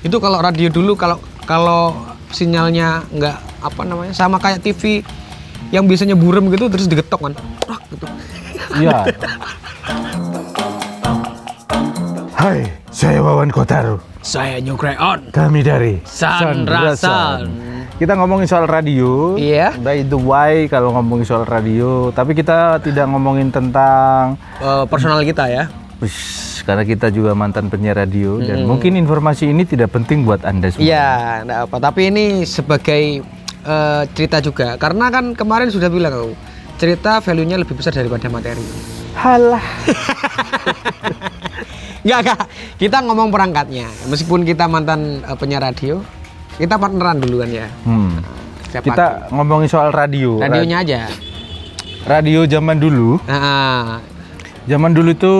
Itu kalau radio dulu kalau sinyalnya nggak sama kayak TV yang biasanya burem gitu terus digetok kan. Gitu. Iya. Hai, saya Wawan Kotaro. Saya New Crayon. Kami dari Sandrasan. Kita ngomongin soal radio. Iya. By the way, kalau ngomongin soal radio, tapi kita tidak ngomongin tentang Personal kita ya. karena kita juga mantan penyiar radio dan mungkin informasi ini tidak penting buat Anda semua. Iya, enggak apa. Tapi ini sebagai cerita juga. Karena kan kemarin sudah bilang aku, cerita value-nya lebih besar daripada materi. Halah. Enggak. Kita ngomong perangkatnya. Meskipun kita mantan penyiar radio, kita partneran duluan ya. Kita ngomongin soal radio. Radionya aja. Radio zaman dulu. Zaman dulu itu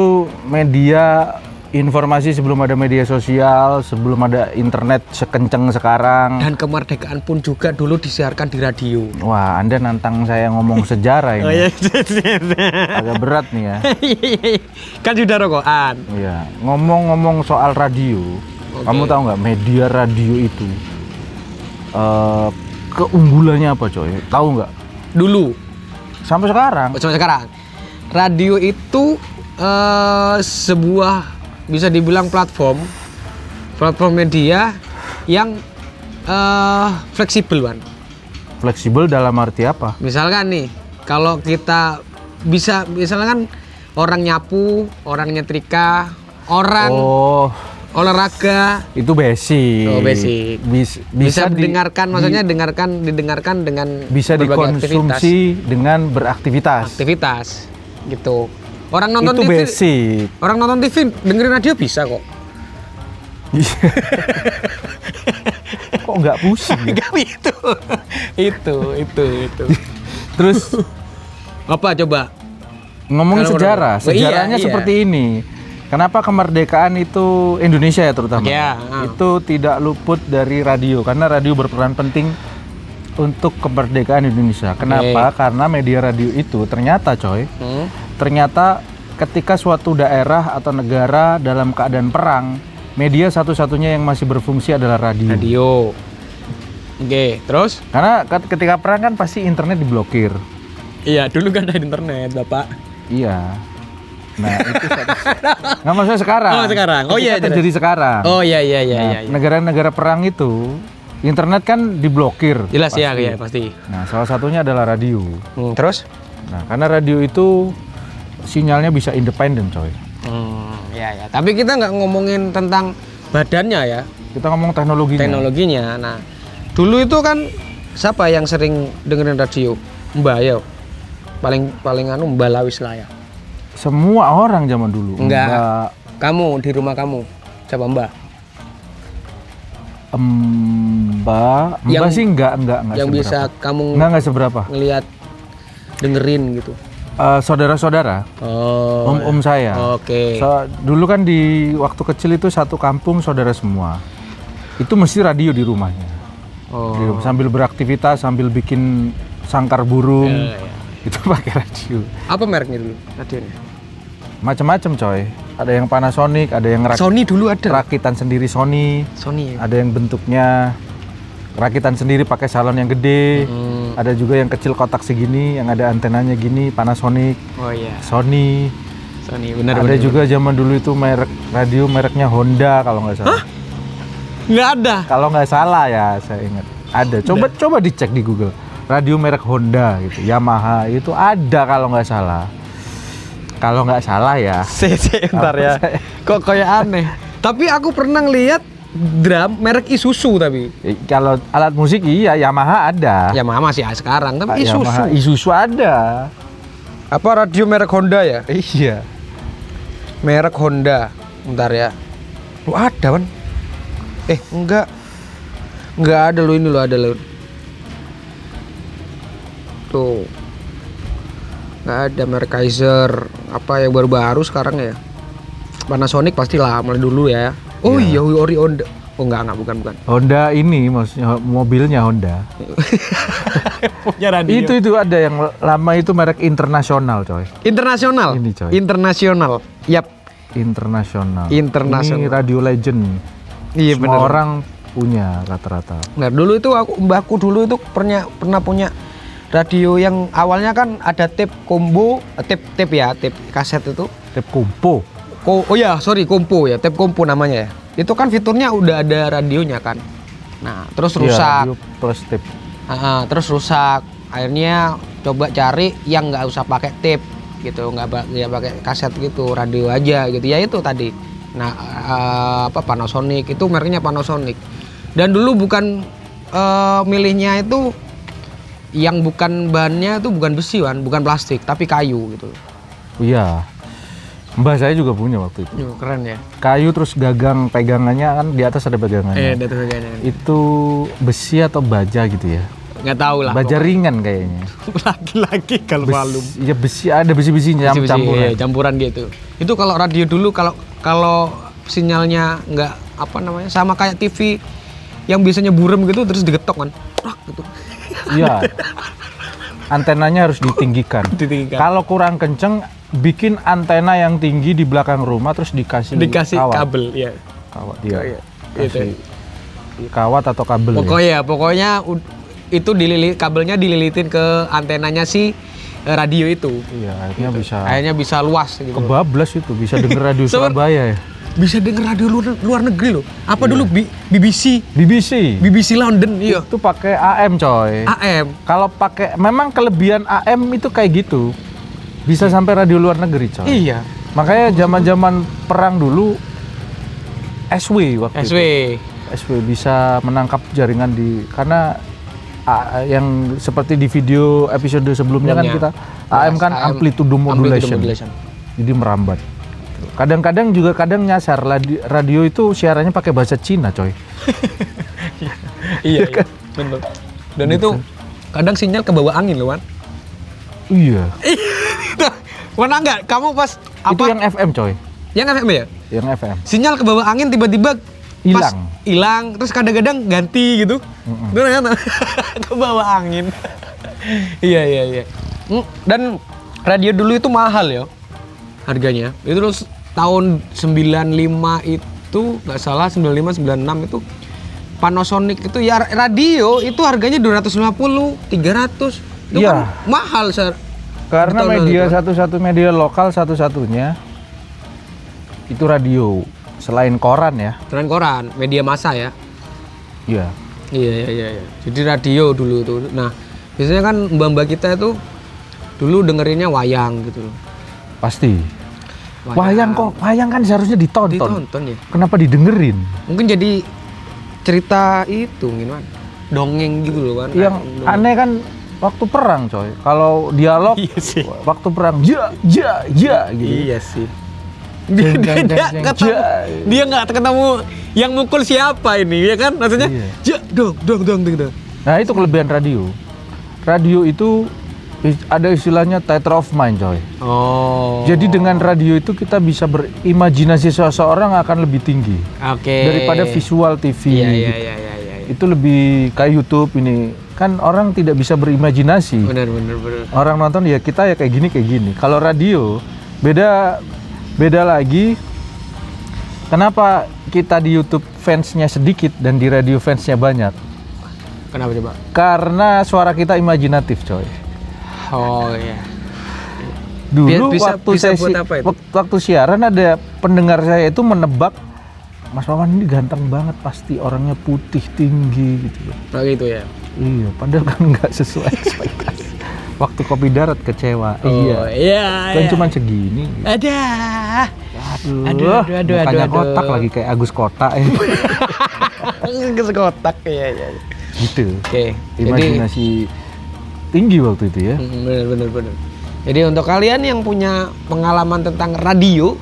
media informasi sebelum ada media sosial, sebelum ada internet sekencang sekarang. Dan kemerdekaan pun juga dulu disiarkan di radio. Wah, Anda nantang saya ngomong sejarah ini. Oh iya. Agak berat nih ya. Kan sudah rokokan. Iya, ngomong-ngomong soal radio, kamu tahu nggak media radio itu keunggulannya apa, coy? Tahu nggak? Dulu. Sampai sekarang. Sampai sekarang. Radio itu sebuah bisa dibilang platform media yang fleksibel, Wan. Fleksibel dalam arti apa? Misalkan nih, kalau kita misalkan orang nyapu, orang nyetrika, orang olahraga, itu basic. Oh, basic. Bisa didengarkan, maksudnya didengarkan dengan bisa dikonsumsi dengan beraktivitas. Aktivitas, gitu. Orang nonton itu TV, basic. Orang nonton TV dengerin radio bisa kok. Kok nggak pusing? Ya? Enggak itu. Terus apa coba? Ngomongin sejarahnya iya. seperti ini. Kenapa kemerdekaan itu Indonesia ya terutama itu tidak luput dari radio karena radio berperan penting untuk kemerdekaan Indonesia. Kenapa? Karena media radio itu ternyata ternyata ketika suatu daerah atau negara dalam keadaan perang, media satu-satunya yang masih berfungsi adalah radio. Oke, terus? Karena ketika perang kan pasti internet diblokir. Iya, dulu kan ada internet, Bapak. Iya. Nah, itu nggak maksudnya sekarang. Oh, sekarang. Oh iya, terjadi sekarang. Oh iya. Negara-negara perang itu internet kan diblokir. Jelas ya, pasti. Nah, salah satunya adalah radio. Terus? Nah, karena radio itu sinyalnya bisa independen, coy. Ya. Tapi kita nggak ngomongin tentang badannya ya. Kita ngomong teknologinya. Nah, dulu itu kan siapa yang sering dengerin radio? Mbak ya. Paling Mbak Lawis lah ya. Semua orang zaman dulu. Enggak. Mbak. Kamu di rumah kamu. Siapa Mbak? Mbak sih enggak yang seberapa. bisa kamu enggak seberapa ngelihat dengerin gitu. Saudara-saudara, om saya. Oke. Dulu kan di waktu kecil itu satu kampung saudara semua. Itu mesti radio di rumahnya. Sambil beraktivitas, sambil bikin sangkar burung. Itu pakai radio. Apa mereknya dulu radionya? Macam-macam, coy. Ada yang Panasonic, ada yang Sony dulu ada. Rakitan sendiri Sony. Ya? Ada yang bentuknya rakitan sendiri pakai salon yang gede. Ada juga yang kecil kotak segini yang ada antenanya gini, Panasonic. Oh iya. Sony, benar. Ada juga zaman dulu itu mereknya Honda kalau nggak salah. Hah? Nggak ada. Kalau nggak salah ya, saya ingat. Ada. Coba dicek di Google. Radio merek Honda gitu, Yamaha itu ada kalau nggak salah. Kalau nggak salah ya. Ntar ya. Kok kayak aneh. Tapi aku pernah ngeliat drum merek Isuzu tapi. Kalau alat musik iya Yamaha ada. Yamaha masih sekarang tapi Isuzu ada. Apa radio merek Honda ya? Iya. Merek Honda. Bentar ya. Lu ada kan? Enggak ada lu ini lu ada lu. Tuh. Enggak ada merek Kaiser. Apa yang baru-baru sekarang ya? Panasonic pastilah mulai dulu ya. Oh iya, ori Honda. Oh enggak, bukan. Honda ini maksudnya mobilnya Honda. Punya radio. Itu ada yang lama itu merek internasional, coy. Internasional. Ini, coy. Internasional. Yap. Internasional. Ini Radio Legend. Iya, Semua bener. orang punya rata-rata. Nah dulu itu mbakku dulu itu pernah punya radio yang awalnya kan ada tape combo, tape kaset itu. Tape kompo. Oh ya, sorry, kompo ya, tape kompo namanya ya. Itu kan fiturnya udah ada radionya kan. Nah, terus Iya, rusak. radio plus tape. Terus rusak. Akhirnya coba cari yang nggak usah pakai tape gitu, nggak pakai kaset gitu, radio aja gitu. Ya itu tadi. Nah, Panasonic itu mereknya Panasonic. Dan dulu bukan milihnya itu yang bukan bahannya itu bukan besi kan, bukan plastik, tapi kayu gitu. Iya. Mbak saya juga punya waktu itu. Keren ya. Kayu terus gagang pegangannya kan di atas ada pegangannya. Ada tulisannya. Itu besi atau baja gitu ya? Nggak tahu lah. Baja ringan kayaknya. Lagi-lagi kalau malum. Ya besi, ada besi-besinya campuran. Iya, campuran gitu. Itu kalau radio dulu kalau sinyalnya nggak sama kayak TV yang biasanya burem gitu terus digetok kan. Prak gitu. Iya. Antenanya harus ditinggikan. Kalau kurang kenceng, bikin antena yang tinggi di belakang rumah terus dikasih kawat. Kabel, ya. Kawat dia. Iya. Kasih kawat atau kabel. Pokoknya itu kabelnya dililitin ke antenanya si radio itu. Iya, akhirnya bisa luas gitu. Kebablas itu, bisa denger radio Surabaya ya. Bisa denger radio luar negeri loh. Apa dulu BBC London, iya. Itu pakai AM coy. AM. Kalau pakai, memang kelebihan AM itu kayak gitu. Bisa sampai radio luar negeri coy. Iya. Makanya zaman-zaman perang dulu SW waktu SW. itu. SW bisa menangkap jaringan karena yang seperti di video episode sebelumnya kan kita AM kan amplitude modulation. Jadi merambat. Kadang-kadang juga nyasar radio itu siarannya pakai bahasa Cina coy. Iya kan? Bener. Dan itu kadang sinyal ke bawah angin loh, Wan. Iya. Mana enggak? Kamu pas itu yang FM coy. Yang FM ya? Yang FM. Sinyal ke bawah angin tiba-tiba hilang, terus kadang-kadang ganti gitu. Ternyata ke bawah angin. Iya. Dan radio dulu itu mahal ya harganya. Itu terus tahun 95 itu nggak salah 95 96 itu Panasonic itu ya radio itu harganya 250, 300. Itu kan mahal, Sir. Karena media satu-satu media lokal satu-satunya itu radio. Selain koran ya. Selain koran, media massa ya. Iya. Iya. Jadi radio dulu itu. Nah, biasanya kan mbak-mbak kita itu dulu dengerinnya wayang gitu loh. Pasti. Wayang kan seharusnya ditonton. Ditonton ya. Kenapa didengerin? Mungkin jadi cerita itu gimana? Dongeng gitu loh kan. Yang aneh kan waktu perang coy. Kalau dialog waktu perang ja gitu. Iya sih. Dia nggak ketemu yang mukul siapa ini ya kan, maksudnya ja dong. Nah itu kelebihan radio. Radio itu ada istilahnya theater of mind coy. Jadi dengan radio itu kita bisa berimajinasi seseorang akan lebih tinggi daripada visual TV. Iya. Itu lebih kayak YouTube ini kan, orang tidak bisa berimajinasi. Benar. Orang nonton ya kita ya kayak gini. Kalau radio beda lagi. Kenapa kita di YouTube fansnya sedikit dan di radio fansnya banyak? Kenapa coba? Karena suara kita imajinatif coy. Oh iya. Dulu waktu siaran ada pendengar saya itu menebak Mas Wawan ini ganteng banget, pasti orangnya putih tinggi gitu. Oh gitu ya. Iya, padahal kan nggak sesuai ekspektasi. Waktu kopi darat kecewa. Iya. Kan cuma segini. Gitu. Aduh. Mukanya kotak lagi kayak Agus Kotak ya. Agus Kotak ya. Gitu. Oke. Imajinasi tinggi waktu itu ya. Bener. Jadi untuk kalian yang punya pengalaman tentang radio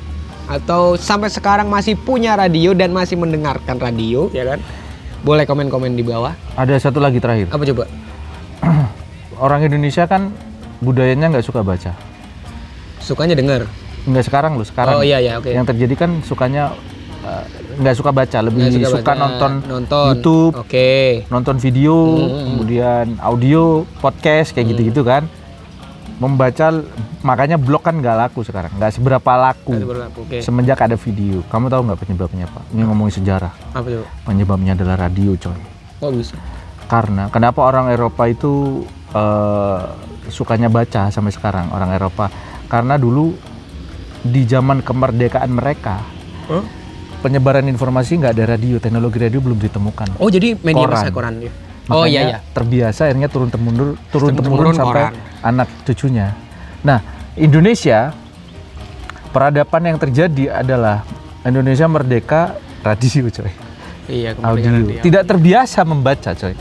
atau sampai sekarang masih punya radio dan masih mendengarkan radio, ya kan? Boleh komen-komen di bawah. Ada satu lagi terakhir. Apa coba? Orang Indonesia kan budayanya nggak suka baca. Sukanya dengar. Nggak sekarang loh, sekarang. Oh iya, oke. Yang terjadi kan sukanya nggak suka baca, lebih suka nonton YouTube, nonton video, kemudian audio, podcast kayak gitu-gitu kan. membaca, makanya blog kan nggak laku sekarang, nggak seberapa laku. Oke. Semenjak ada video. Kamu tahu nggak penyebabnya, Pak? Ini ngomongin sejarah. Apa coba? Penyebabnya adalah radio, coy. Kok bisa? Karena kenapa orang Eropa itu sukanya baca sampai sekarang, orang Eropa? Karena dulu di zaman kemerdekaan mereka, penyebaran informasi nggak ada radio, teknologi radio belum ditemukan. Oh, jadi media Koran. masa koran ya. Makanya Oh iya. terbiasa akhirnya turun temurun Turun-temurun sampai koran. anak cucunya. Nah, Indonesia, peradaban yang terjadi adalah Indonesia merdeka radio, coy. Iya, Audio. kemerdekaan. Tidak terbiasa membaca, coy.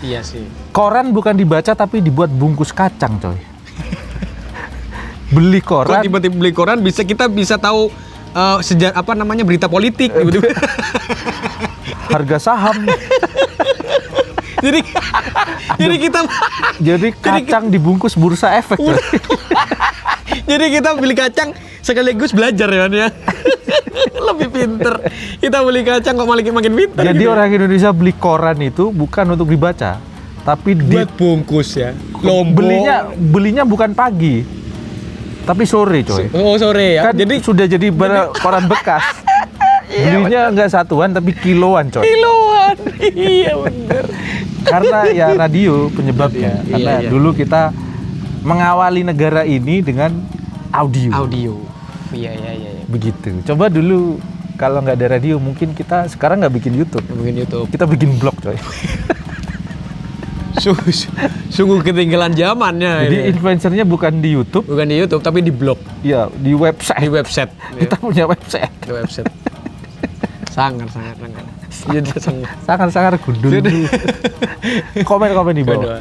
Iya sih. Koran bukan dibaca tapi dibuat bungkus kacang, coy. Beli Kok koran, tiba-tiba beli koran kita bisa tahu berita politik tiba-tiba. harga saham. jadi kita Jadi kacang dibungkus bursa efek, coy. jadi kita beli kacang sekaligus belajar ya, Wan, ya. Lebih pinter. Kita beli kacang kok makin pinter. Jadi gitu. orang Indonesia beli koran itu bukan untuk dibaca, tapi buat bungkus ya. belinya bukan pagi, tapi sore, coy. Oh, sore ya. Kan Jadi sudah jadi koran bekas. Belinya nggak satuan tapi kiloan, coy. kiloan. Iya bener. Karena ya radio penyebabnya. Iya, Karena iya. dulu kita mengawali negara ini dengan audio. Audio. Iya. Begitu. Coba dulu kalau nggak ada radio mungkin kita sekarang nggak bikin YouTube. Mungkin YouTube. Kita bikin blog, coy. Sungguh ketinggalan zamannya. Jadi ini. influencernya bukan di YouTube, Bukan di YouTube tapi di blog, ya di website. di website. Kita punya website. Di website. Sangat. Iya, sangat. Sangat-sangat gundul. Komen-komen di bawah. Kedua.